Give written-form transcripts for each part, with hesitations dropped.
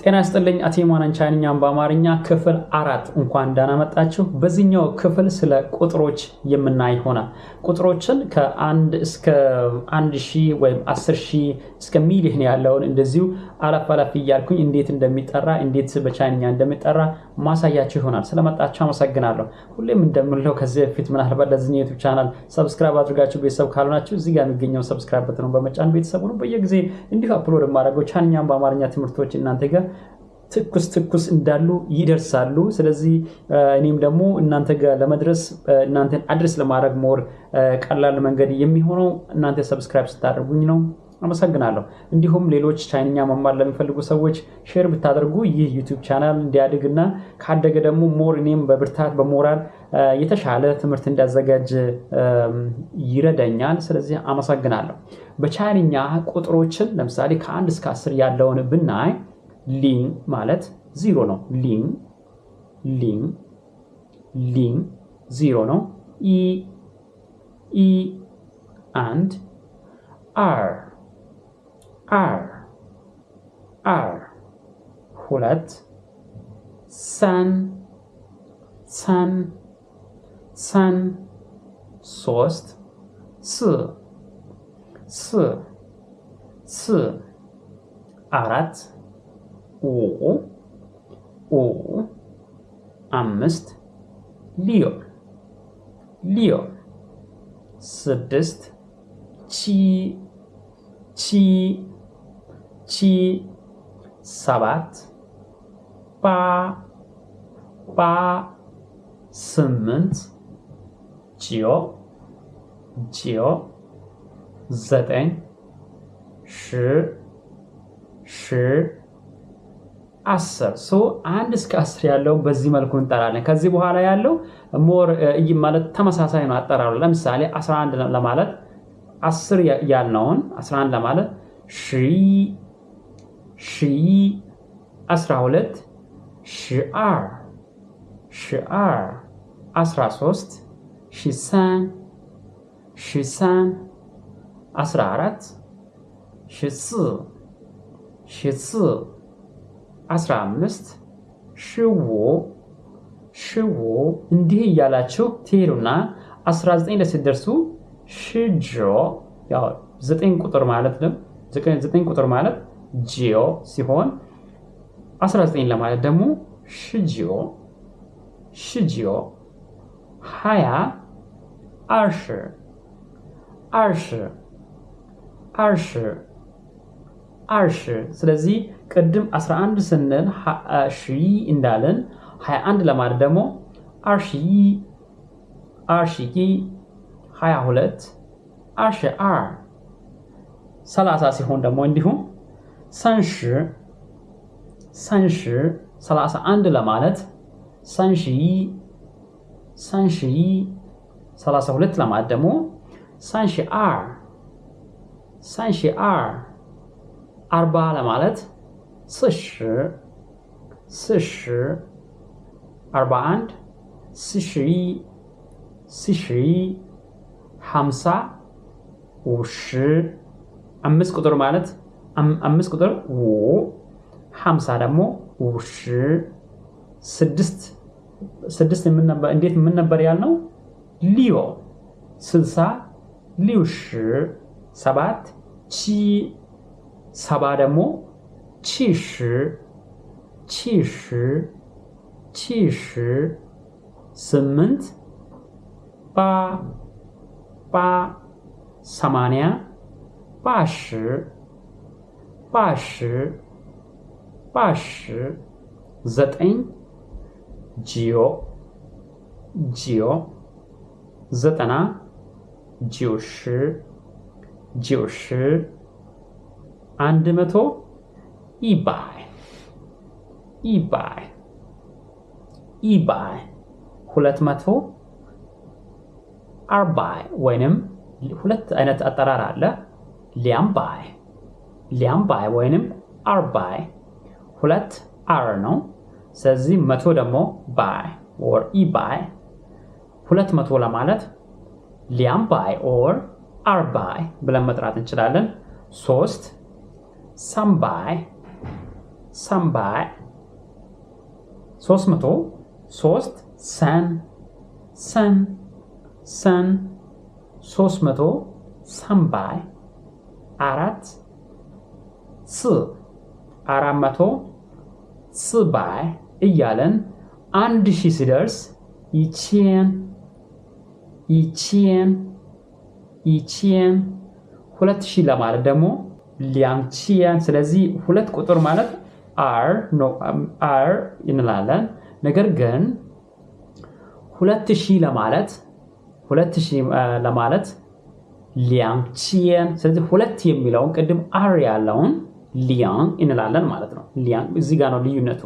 ጤና ይስጥልኝ አቴማናን ቻይንኛን በአማርኛ ክፍል 4 እንኳን ደህና መጣችሁ። በዚህኛው ክፍል ስለ ቁጥሮች የምናይ ይሆናል። ቁጥሮችን ከ1 እስከ 1000 ወይም 10000 እስከ ሚሊዮን ያለውን እንደዚሁ አለፍ አለፍ እያልኩኝ እንዴት እንደሚጠራ እንዴት በቻይንኛ እንደሚጠራ ማሳያችሁ ይሆናል። ስለመጣችሁ አመሰግናለሁ። ሁሌም እንደምለው ከዚህ በፊት ምናልባት ለዚህኛው ዩቲዩብ ቻናል ሰብስክራይብ አድርጋችሁ ቤተሰብ ካልሆናችሁ እዚህ ጋር የሚገኘው ሰብስክራይብ በተኑን በመጫን ቤተሰብ ሁኑ። በየጊዜ እንዲሁ አፕሎድ ማድረገው ቻይንኛን በአማርኛ ትምህርቶች እናንተ ጋር ትኩስ እንዳሉ ይደርሳሉ። ስለዚህ እኔም ደግሞ እናንተ ጋር ለመድረስ እናንተን አድሬስ ለማድረግ ሞር ቀላል መንገድ የሚሆነው እናንተ ሰብስክራይብ ስታደርጉኝ ነው። አመሰግናለሁ። እንዲሁም ሌሎች ቻይንኛ መማር ለሚፈልጉ ሰዎች ሼር ብታደርጉ ይህ ዩቲዩብ ቻናል እንዲያድግና ካደገ ደግሞ ሞር እኔም በብርታት በሞራል የተሻለ ትምህርት እንዲያዘጋጅ ይረዳኛል። ስለዚህ አመሰግናለሁ። በቻይንኛ ቁጥሮችን ለምሳሌ ከ1 እስከ 10 ያለውን ብናይ ሊን ማለት 0 ነው። ሊን 0 ነው። ኢ 1 አር 2 ሰን 3 ስ 4 5 ሊዮ 6 ቺ 7 8 ጂዮ 9 10 1 እስከ 10 ያለው በዚህ መልኩ እንጠራለን። ከዚህ በኋላ ያለው ሞር ማለት ተመሳሳይ ነው አጠራሩ። ለምሳሌ 11 ለማለት 10 ያልነውን 11 ለማለት ሺ 12 13 13 14 15 እንዲህ እያላችሁ ትሄዱና 19 ላይ ስትደርሱ ሽጆ ያው 9 ቁጥር ማለት ነው። 9 ቁጥር ማለት ጂዮ ሲሆን 19 ለማለት ደግሞ ሽጂዮ 20 ስለዚህ ቅድም 11 ስንል ሺ እንዳለን 21 ለማለት ደግሞ አርሺ 22 30 ሲሆን ደግሞ እንዲሁም ሰንሽ 31 ለማለት ሰንሺ 32 ለማለት ደግሞ ሰንሺ 40 ለማለት 41 50 5 ቁጥር ማለት 5 ቁጥር 50 ደግሞ 6 እንዴት ምን ነበር ያልነው? ሊዮ 60 ሊውሽ 7 7 ደግሞ 70 8 80 9 ጂዮ 90 100 ኢባይ 200 አርባይ ወይንም ሁለት አይነት አጠራር አለ። ሊያምባይ ወይንም አርባይ 2 አር ነው። ስለዚህ 100 ደግሞ ባይ ኦር ኢባይ 200 ለማለት ሊያምባይ ኦር አርባይ ብለን መጥራት እንችላለን። 3 ሰምባይ 300 300 3 ሰን ሰን ሰን 300 300 4 ስ 400 400 እያለን 1000 ሲደርስ ይቺን 2000 ለማለት ደግሞ 2000 ስለዚህ ሁለት ቁጥር ማለት r እንላለን ነገር ግን 2000 ለማለት 2000 ስለዚህ ሁለት የሚለውን ቅድም r ያለውን ሊያን እንላለን ማለት ነው ሊያን እዚህ ጋር ነው ልዩነቱ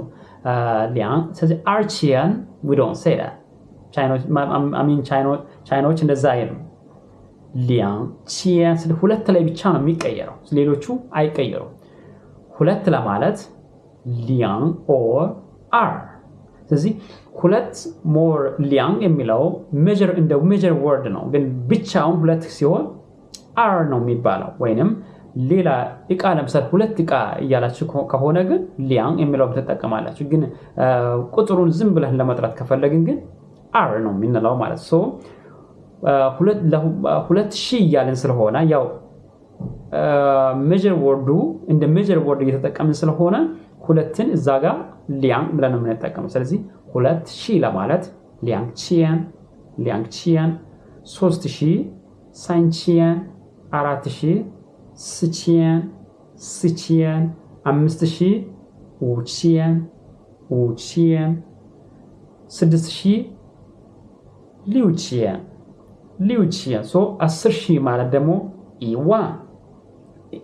ሊያን ስለዚህ አርቺያን we don't say that ቻይኖች እንደዛ አይሉም ሊያን ቺያን ስለዚህ ሁለት ላይ ብቻ ነው የሚቀየረው ሌሎቹ አይቀየሩም ሁለት ለማለት ሊያን or r ስለዚህ ሁለት more ሊያን የሚለው measure in the measure word ነው ግን ብቻውን ሁለት ሲሆን r ነው የሚባለው ወይንም ሌላ እቃ ለምሳሌ ሁለት እቃ እያላችሁ ከሆነ ግን ሊያን የሚለው ተጠቀማላችሁ ግን ቁጥሩን ዝም ብለን ለመጥራት ከፈለግን ግን r ነው የሚነላው ማለት ሶ 2000 እያልን ስለሆነ ያው measure word እንደ measure word እየተጠቀምን ስለሆነ ሁለትን እዛ ጋር ሊያን ብለን ነው የምንጠቀመው ስለዚህ 2000 ለማለት ሊያንቺያን 3000 ሳንቺያን 4000 6000 5000 5000 6000 6000 ሶ 10000 ማለት ደግሞ ኢዋን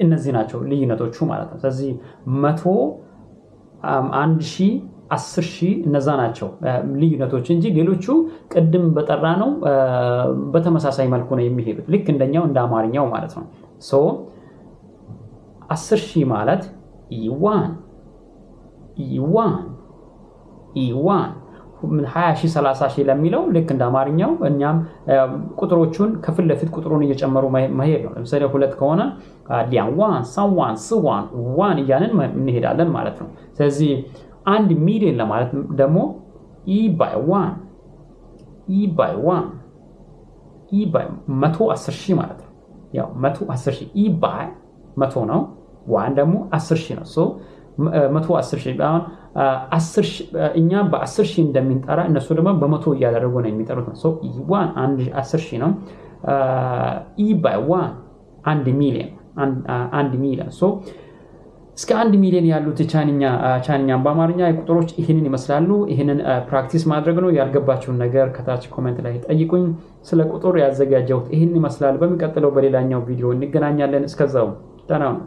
እነዚህ ናቸው ልዩነቶቹ ማለት ነው ስለዚህ 100 1000 10000 እነዛ ናቸው ልዩነቶች እንጂ ሌሎቹ ቅድም በጠራ ነው በተመሳሳይ መልኩ ነው የሚሄዱት ልክ እንደኛው እንደ አማርኛው ማለት ነው ሶ 10000 ማለት ኢዋን 20000 30000 ለሚለው ልክ እንደ አማርኛው እኛም ቁጥሮቹን ከፊት ለፊት ቁጥሩን እየጨመሩ መሄድ ነው ለምሳሌ ሁለት ከሆነ ሊያንዋን ሳንዋን ስዋን ዋን እያልን እንሄዳለን ማለት ነው ስለዚህ 1 ሚሊዮን ለማለት ደግሞ e by 110,000 ማለት ነው ያው 110,000 e by 100 ነው ዋን ደግሞ 10,000 ነው ሶ 110,000 አሁን 10 እኛ በ10,000 እንደምንጠራ እነሱ ደግሞ በ100 እያደረጉ ነው የሚጠሩት ነው ሶ e1 10,000 ነው e by 1 ሚሊዮን ሶ እስከ 1 ሚሊዮን ያሉት ቻይንኛን በአማርኛ ቁጥሮች ይሄንን ይመስላሉ ይሄንን ፕራክቲስ ማድረግ ነው ያልገባችሁን ነገር ከታች ኮሜንት ላይ ጠይቁኝ ስለ ቁጥር ያዘጋጀሁት ይሄንን ይመስላል በሚቀጥለው በሌላኛው ቪዲዮ እንገናኛለን እስከዛው ደህና ሁኑ